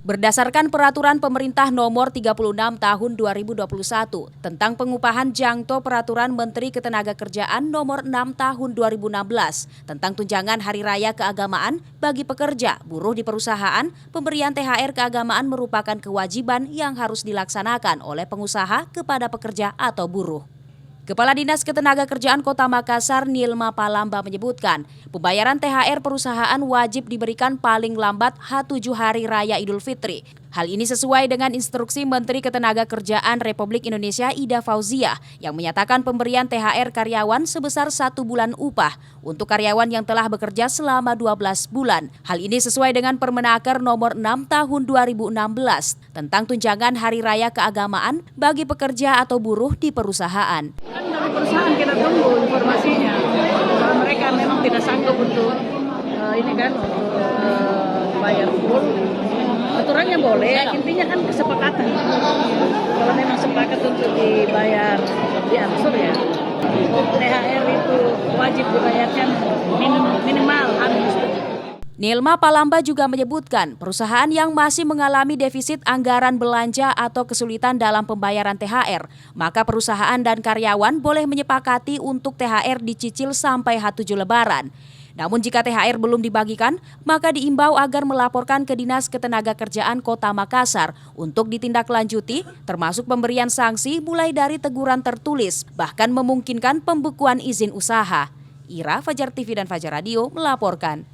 Berdasarkan Peraturan Pemerintah Nomor 36 Tahun 2021 tentang pengupahan jangto Peraturan Menteri Ketenagakerjaan Nomor 6 Tahun 2016 tentang tunjangan Hari Raya Keagamaan bagi pekerja, buruh di perusahaan, pemberian THR keagamaan merupakan kewajiban yang harus dilaksanakan oleh pengusaha kepada pekerja atau buruh. Kepala Dinas Ketenagakerjaan Kota Makassar, Nilma Palamba menyebutkan, pembayaran THR perusahaan wajib diberikan paling lambat H7 Hari Raya Idul Fitri. Hal ini sesuai dengan instruksi Menteri Ketenagakerjaan Republik Indonesia Ida Fauziah yang menyatakan pemberian THR karyawan sebesar 1 bulan upah untuk karyawan yang telah bekerja selama 12 bulan. Hal ini sesuai dengan Permenaker Nomor 6 Tahun 2016 tentang tunjangan Hari Raya Keagamaan bagi pekerja atau buruh di perusahaan. Dari perusahaan kita tunggu informasinya, kalau mereka memang tidak sanggup untuk bayar full, aturannya boleh, intinya kan kesepakatan. Kalau memang sepakat untuk dibayar diatur ya, THR itu wajib dibayarkan minimal H-. Nilma Palamba juga menyebutkan perusahaan yang masih mengalami defisit anggaran belanja atau kesulitan dalam pembayaran THR, maka perusahaan dan karyawan boleh menyepakati untuk THR dicicil sampai H7 Lebaran. Namun jika THR belum dibagikan, maka diimbau agar melaporkan ke Dinas Ketenagakerjaan Kota Makassar untuk ditindaklanjuti, termasuk pemberian sanksi mulai dari teguran tertulis, bahkan memungkinkan pembekuan izin usaha. Ira, Fajar TV dan Fajar Radio melaporkan.